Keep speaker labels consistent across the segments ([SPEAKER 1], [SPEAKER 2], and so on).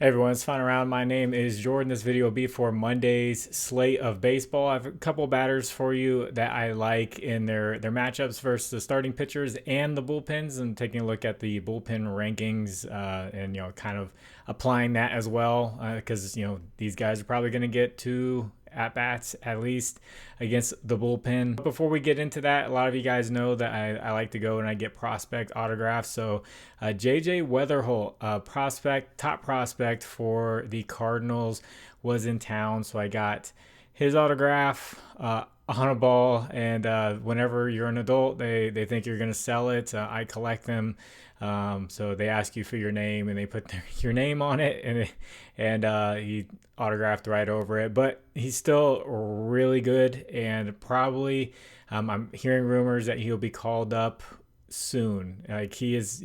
[SPEAKER 1] Hey everyone, it's fun around. My name is Jordan. This video will be for Monday's slate of baseball. I have a couple batters for you that I like in their matchups versus the starting pitchers and the bullpens, and taking a look at the bullpen rankings and kind of applying that as well, because these guys are probably going to get two at bats at least against the bullpen. Before we get into that, a lot of you guys know that I like to go and I get prospect autographs. So JJ Weatherhole, top prospect for the Cardinals, was in town, so I got his autograph on a ball. And whenever you're an adult, they think you're going to sell it. I collect them. So they ask you for your name and they put your name on it, and he autographed right over it. But he's still really good, and probably I'm hearing rumors that he'll be called up soon. Like he's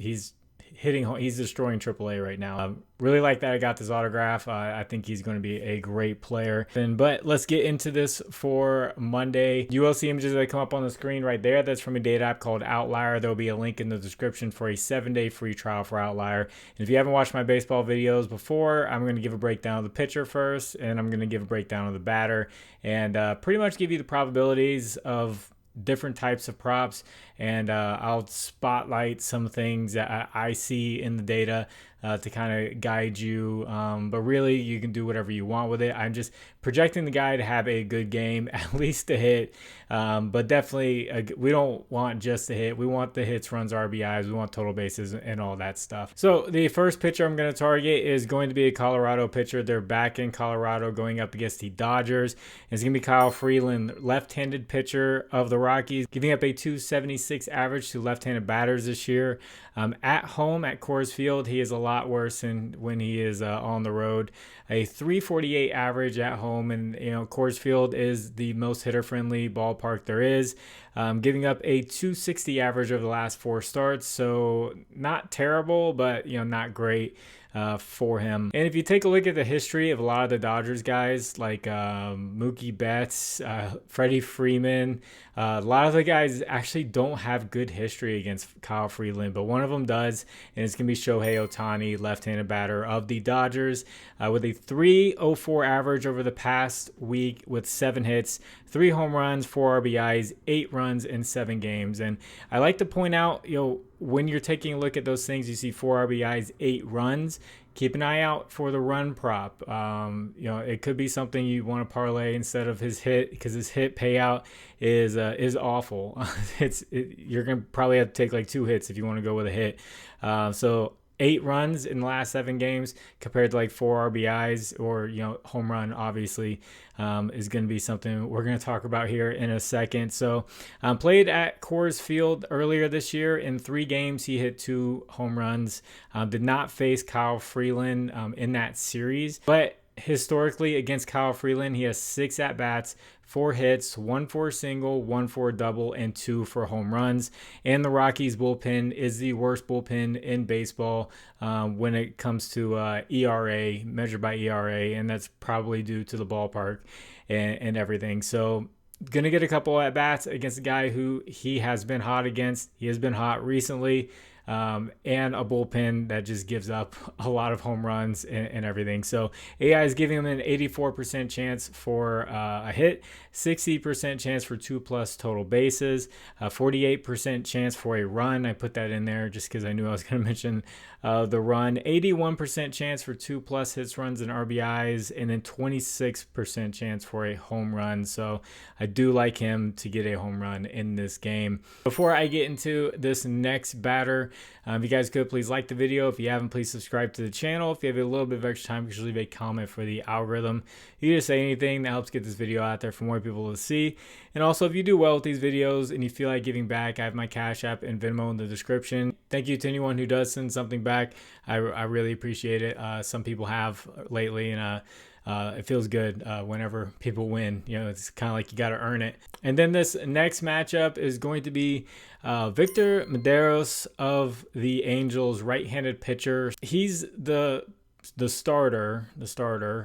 [SPEAKER 1] destroying AAA right now. Really like that I got this autograph. I think he's going to be a great player. But let's get into this for Monday. You will see images that come up on the screen right there. That's from a data app called Outlier. There'll be a link in the description for a 7-day free trial for Outlier. And if you haven't watched my baseball videos before, I'm going to give a breakdown of the pitcher first, and I'm going to give a breakdown of the batter, and pretty much give you the probabilities of different types of props, and I'll spotlight some things that I see in the data to kind of guide you, but really you can do whatever you want with it. I'm just projecting the guy to have a good game, at least a hit, but definitely we don't want just a hit. We want the hits, runs, RBIs, we want total bases and all that stuff. So the first pitcher I'm going to target is going to be a Colorado pitcher. They're back in Colorado going up against the Dodgers. It's going to be Kyle Freeland, left-handed pitcher of the Rockies, giving up a 276 average to left-handed batters this year. At home at Coors Field, he is a lot worse than when he is on the road. A 348 average at home, and Coors Field is the most hitter-friendly ballpark there is. Giving up a 260 average over the last 4 starts, so not terrible, but not great for him. And if you take a look at the history of a lot of the Dodgers guys, like Mookie Betts, Freddie Freeman, a lot of the guys actually don't have good history against Kyle Freeland, but one of them does, and it's going to be Shohei Ohtani, left-handed batter of the Dodgers, with a 304 average over the past week with 7 hits, 3 home runs, 4 RBIs, 8 runs in 7 games. And I like to point out, when you're taking a look at those things, you see 4 RBIs, 8 runs. Keep an eye out for the run prop. It could be something you want to parlay instead of his hit, because his hit payout is awful. You're gonna probably have to take like 2 hits if you want to go with a hit. So 8 runs in the last 7 games compared to like 4 RBIs or home run, obviously, is going to be something we're going to talk about here in a second. So played at Coors Field earlier this year. In 3 games, he hit 2 home runs. Did not face Kyle Freeland in that series, but historically against Kyle Freeland, he has 6 at-bats, 4 hits, 1 for a single, 1 for a double, and 2 for home runs. And the Rockies bullpen is the worst bullpen in baseball when it comes to ERA, measured by ERA, and that's probably due to the ballpark and everything. So going to get a couple at-bats against a guy who he has been hot against. He has been hot recently. And a bullpen that just gives up a lot of home runs and everything. So AI is giving him an 84% chance for a hit, 60% chance for 2+ total bases, 48% chance for a run. I put that in there just because I knew I was going to mention the run. 81% chance for 2+ hits, runs, and RBIs, and then 26% chance for a home run. So I do like him to get a home run in this game. Before I get into this next batter, if you guys could please like the video. If you haven't, please subscribe to the channel. If you have a little bit of extra time, you should leave a comment for the algorithm. You just say anything that helps get this video out there for more people to see. And also, if you do well with these videos and you feel like giving back, I have my Cash App and Venmo in the description. Thank you to anyone who does send something back. I really appreciate it. Some people have lately, and it feels good whenever people win. It's kind of like you got to earn it. And then this next matchup is going to be Victor Maderos of the Angels, right-handed pitcher. He's the starter.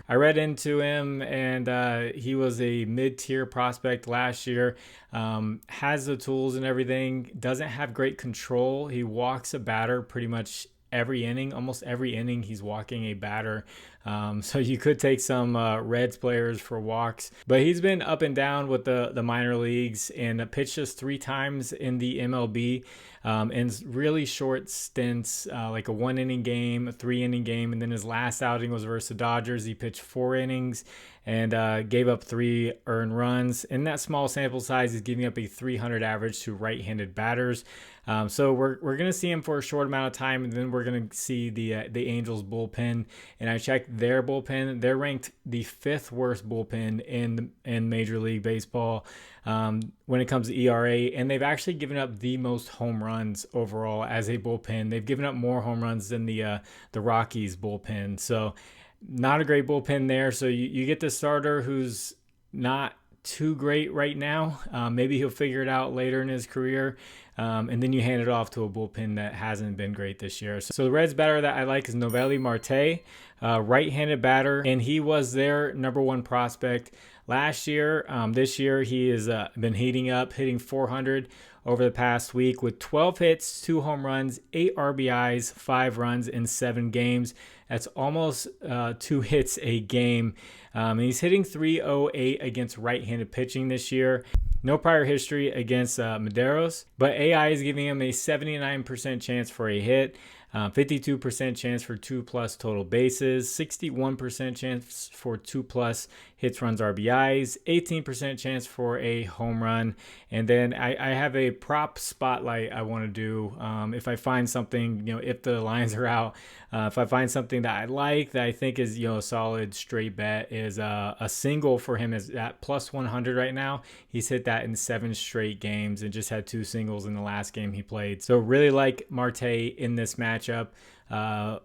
[SPEAKER 1] I read into him, and he was a mid-tier prospect last year. Has the tools and everything. Doesn't have great control. He walks a batter pretty much every inning. Almost every inning he's walking a batter. So you could take some Reds players for walks. But he's been up and down with the minor leagues and pitched just 3 times in the MLB. In really short stints, like a 1-inning game, a 3-inning game, and then his last outing was versus the Dodgers. He pitched 4 innings and gave up 3 earned runs. In that small sample size, he's giving up a 300 average to right-handed batters. So we're gonna see him for a short amount of time, and then we're gonna see the Angels bullpen. And I checked their bullpen; they're ranked the 5th worst bullpen in Major League Baseball when it comes to ERA, and they've actually given up the most home runs overall as a bullpen. They've given up more home runs than the Rockies bullpen. So not a great bullpen there. So you get the starter who's not too great right now. Maybe he'll figure it out later in his career. And then you hand it off to a bullpen that hasn't been great this year. So the Reds batter that I like is Noelvi Marte, right-handed batter, and he was their #1 prospect last year. This year he has been heating up, hitting 400 over the past week with 12 hits, 2 home runs, 8 RBIs, 5 runs in 7 games. That's almost 2 hits a game. And he's hitting .308 against right-handed pitching this year. No prior history against Maderos, but AI is giving him a 79% chance for a hit, 52% chance for 2+ total bases, 61% chance for 2+ hits, runs, RBIs, 18% chance for a home run. And then I have a prop spotlight I want to do. If I find something, if the lines are out, if I find something that I like, that I think is, a solid straight bet, is a single for him is at +100 right now. He's hit that in 7 straight games and just had 2 singles in the last game he played. So really like Marte in this matchup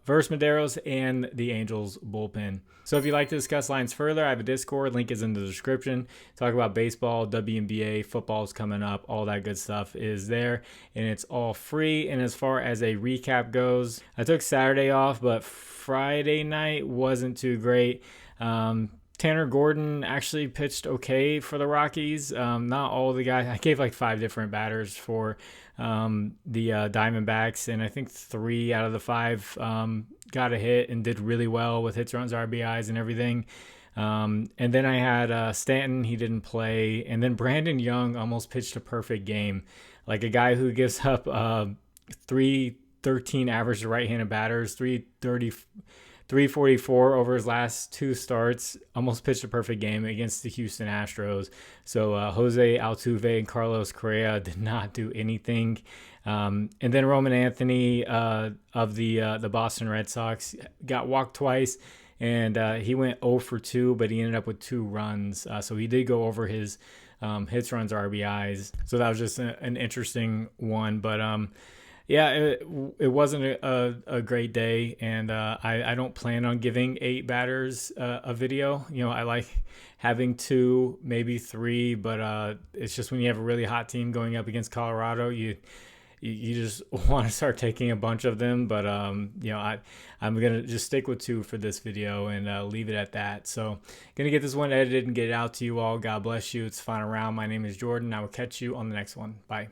[SPEAKER 1] versus Maderos and the Angels bullpen. So if you'd like to discuss lines further, I have a Discord. Link is in the description. Talk about baseball, WNBA, football's coming up. All that good stuff is there, and it's all free. And as far as a recap goes, I took Saturday off, but Friday night wasn't too great. Tanner Gordon actually pitched okay for the Rockies. Not all of the guys. I gave like 5 different batters for the Diamondbacks, and I think 3 out of the 5 got a hit and did really well with hits, runs, RBIs, and everything. And then I had Stanton. He didn't play, and then Brandon Young almost pitched a perfect game, like a guy who gives up 313 average to right-handed batters, 344 over his last 2 starts, almost pitched a perfect game against the Houston Astros. So Jose Altuve and Carlos Correa did not do anything. And then Roman Anthony of the Boston Red Sox got walked twice, and he went 0 for 2, but he ended up with 2 runs. So he did go over his hits, runs, RBIs. So that was just an interesting one. But yeah, it wasn't a great day, and I don't plan on giving 8 batters a video. I like having 2, maybe 3, but it's just when you have a really hot team going up against Colorado, you just want to start taking a bunch of them. But I'm gonna just stick with 2 for this video and leave it at that. So gonna get this one edited and get it out to you all. God bless you. It's the final round. My name is Jordan. I will catch you on the next one. Bye.